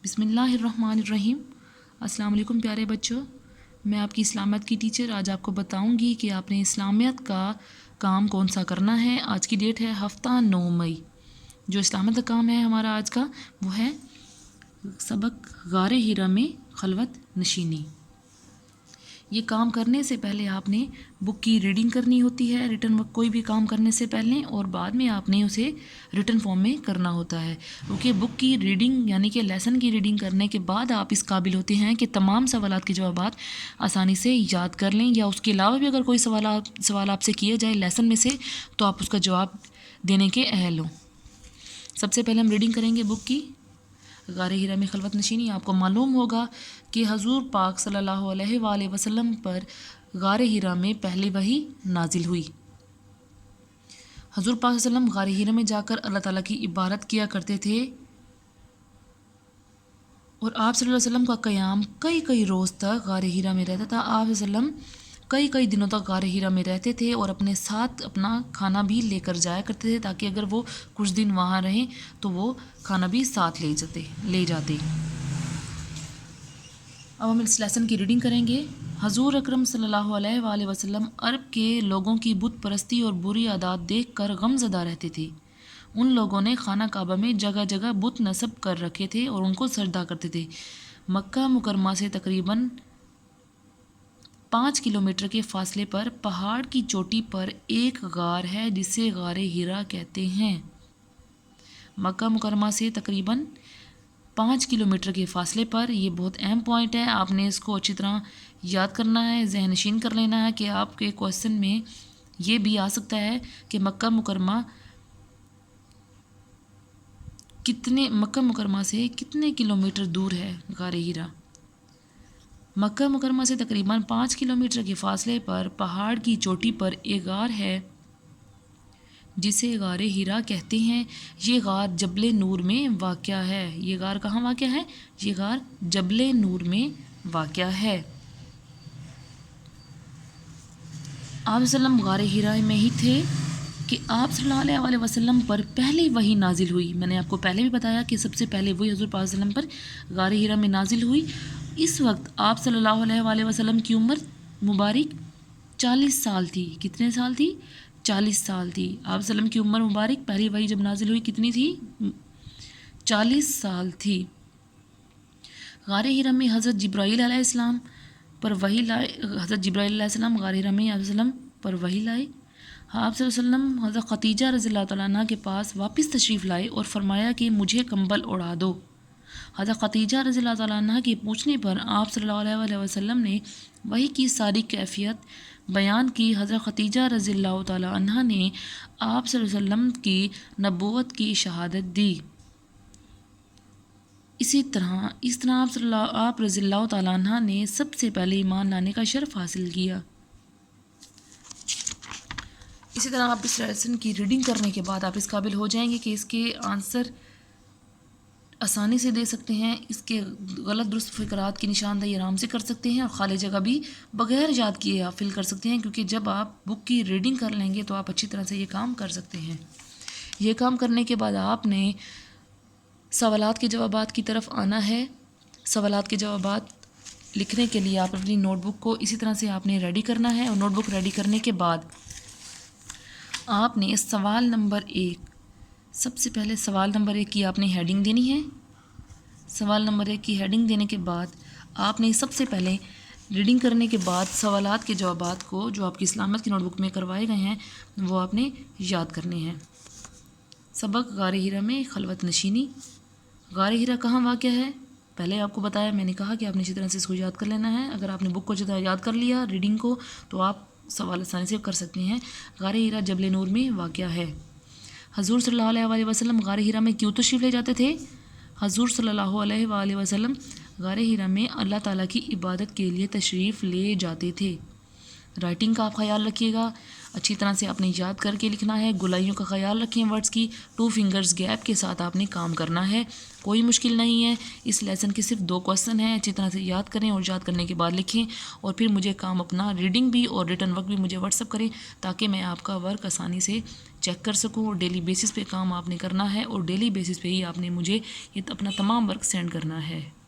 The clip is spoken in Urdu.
بسم اللہ الرحمن الرحیم۔ السلام علیکم پیارے بچوں، میں آپ کی اسلامیات کی ٹیچر آج آپ کو بتاؤں گی کہ آپ نے اسلامیات کا کام کون سا کرنا ہے۔ آج کی ڈیٹ ہے ہفتہ 9 مئی۔ جو اسلامیات کا کام ہے ہمارا آج کا وہ ہے سبق غار حرا میں خلوت نشینی۔ یہ کام کرنے سے پہلے آپ نے بک کی ریڈنگ کرنی ہوتی ہے، ریٹن ورک کوئی بھی کام کرنے سے پہلے، اور بعد میں آپ نے اسے ریٹن فارم میں کرنا ہوتا ہے، کیونکہ بک کی ریڈنگ یعنی کہ لیسن کی ریڈنگ کرنے کے بعد آپ اس قابل ہوتے ہیں کہ تمام سوالات کے جوابات آسانی سے یاد کر لیں، یا اس کے علاوہ بھی اگر کوئی سوال آپ سے کیا جائے لیسن میں سے تو آپ اس کا جواب دینے کے اہل ہوں۔ سب سے پہلے ہم ریڈنگ کریں گے بک کی غار حرا میں خلوت نشینی۔ آپ کو معلوم ہوگا کہ حضور پاک صلی اللہ علیہ وآلہ وسلم پر غار حرا میں پہلی وحی نازل ہوئی۔ حضور پاک صلی اللہ علیہ وسلم غار حرا میں جا کر اللہ تعالیٰ کی عبادت کیا کرتے تھے، اور آپ صلی اللہ علیہ وسلم کا قیام کئی روز تک غار حرا میں رہتا تھا۔ آپ صلی اللہ علیہ وسلم کئی دنوں تک غار حرا میں رہتے تھے اور اپنے ساتھ اپنا کھانا بھی لے کر جایا کرتے تھے، تاکہ اگر وہ کچھ دن وہاں رہیں تو وہ کھانا بھی ساتھ لے جاتے۔ اب ہم اس لیسن کی ریڈنگ کریں گے۔ حضور اکرم صلی اللہ علیہ وآلہ وسلم عرب کے لوگوں کی بت پرستی اور بری عادات دیکھ کر غم زدہ رہتے تھے۔ ان لوگوں نے خانہ کعبہ میں جگہ جگہ بت نصب کر رکھے تھے اور ان کو سجدہ کرتے تھے۔ مکہ مکرمہ سے تقریباً 5 کلومیٹر کے فاصلے پر پہاڑ کی چوٹی پر ایک غار ہے جسے غار حرا کہتے ہیں۔ مکہ مکرمہ سے تقریباً 5 کلومیٹر کے فاصلے پر، یہ بہت اہم پوائنٹ ہے، آپ نے اس کو اچھی طرح یاد کرنا ہے، ذہن نشین کر لینا ہے کہ آپ کے کویسچن میں یہ بھی آ سکتا ہے کہ مکہ مکرمہ سے کتنے کلومیٹر دور ہے غار حرا۔ مکہ مکرمہ سے تقریباً 5 کلومیٹر کے فاصلے پر پہاڑ کی چوٹی پر ایک غار ہے جسے غار حرا کہتے ہیں۔ یہ غار جبل نور میں واقع ہے۔ یہ غار کہاں واقع ہے؟ یہ غار جبل نور میں واقع ہے۔ آپ صلی اللہ علیہ وسلم غار حرا میں ہی تھے کہ آپ صلی اللہ علیہ وسلم پر پہلی وحی نازل ہوئی۔ میں نے آپ کو پہلے بھی بتایا کہ سب سے پہلے وہی حضور پاک صلی اللہ علیہ وسلم پر غار حرا میں نازل ہوئی۔ اس وقت آپ صلی اللہ علیہ وسلم کی عمر مبارک 40 سال تھی۔ کتنے سال تھی؟ 40 سال تھی۔ آپ صلی اللہ علیہ وسلم کی عمر مبارک پہلی وحی جب نازل ہوئی کتنی تھی؟ 40 سال تھی۔ غار حرا میں حضرت جبرائیل علیہ السلام پر وحی لائے۔ حضرت جبرائیل علیہ السلام غار حرا میں آپ صلی اللہ علیہ وسلم پر وحی لائے۔ آپ صلی اللہ علیہ وسلم حضرت خدیجہ رضی اللہ تعالیٰ عنہ کے پاس واپس تشریف لائے اور فرمایا کہ مجھے کمبل اڑا دو۔ حضرت خدیجہ رضی اللہ تعالیٰ عنہ کے پوچھنے پر آپ صلی اللہ علیہ وسلم نے وحی کی ساری کیفیت بیان کی۔ حضرت خدیجہ رضی اللہ تعالیٰ عنہ نے آپ صلی اللہ علیہ وسلم کی نبوت کی شہادت دی۔ اس طرح آپ رضی اللہ تعالیٰ عنہ نے سب سے پہلے ایمان لانے کا شرف حاصل کیا۔ اسی طرح آپ اس لیسن کی ریڈنگ کرنے کے بعد آپ اس قابل ہو جائیں گے کہ اس کے آنسر آسانی سے دے سکتے ہیں، اس کے غلط درست فقرات کی نشاندہی آرام سے کر سکتے ہیں، اور خالی جگہ بھی بغیر یاد کیے آپ فل کر سکتے ہیں، کیونکہ جب آپ بک کی ریڈنگ کر لیں گے تو آپ اچھی طرح سے یہ کام کر سکتے ہیں۔ یہ کام کرنے کے بعد آپ نے سوالات کے جوابات کی طرف آنا ہے۔ سوالات کے جوابات لکھنے کے لیے آپ اپنی نوٹ بک کو اسی طرح سے آپ نے ریڈی کرنا ہے، اور نوٹ بک ریڈی کرنے کے بعد آپ نے سوال نمبر 1، سب سے پہلے سوال نمبر 1 کی آپ نے ہیڈنگ دینی ہے۔ سوال نمبر 1 کی ہیڈنگ دینے کے بعد آپ نے سب سے پہلے ریڈنگ کرنے کے بعد سوالات کے جوابات کو جو آپ کی اسلامیات کی نوٹ بک میں کروائے گئے ہیں وہ آپ نے یاد کرنے ہیں۔ سبق غار حرا میں خلوت نشینی۔ غار حرا کہاں واقع ہے؟ پہلے آپ کو بتایا، میں نے کہا کہ آپ نے اسی طرح سے اس کو یاد کر لینا ہے۔ اگر آپ نے بک کو اچھی طرح یاد کر لیا ریڈنگ کو تو آپ سوال آسانی سے کر سکتے ہیں۔ غار حرا جبل نور میں واقع ہے۔ حضور صلی اللہ علیہ وسلم غار حرا میں کیوں تشریف لے جاتے تھے؟ حضور صلی اللہ علیہ وآلہ وسلم غار حرا میں اللہ تعالیٰ کی عبادت کے لیے تشریف لے جاتے تھے۔ رائٹنگ کا آپ خیال رکھیے گا۔ اچھی طرح سے آپ نے یاد کر کے لکھنا ہے. گولائیوں کا خیال رکھیں ورڈز کی. 2 فنگرز گیپ کے ساتھ آپ نے کام کرنا ہے. کوئی مشکل نہیں ہے. اس لیسن کے صرف 2 کوسچن ہیں. اچھی طرح سے یاد کریں اور یاد کرنے کے بعد لکھیں. اور پھر مجھے کام اپنا ریڈنگ بھی اور ریٹن ورک بھی مجھے واٹس اپ کریں تاکہ میں آپ کا ورک آسانی سے چیک کر سکوں. اور ڈیلی بیسس پہ کام آپ نے کرنا ہے اور ڈیلی بیسس پہ ہی آپ نے مجھے یہ اپنا تمام ورک سینڈ کرنا ہے.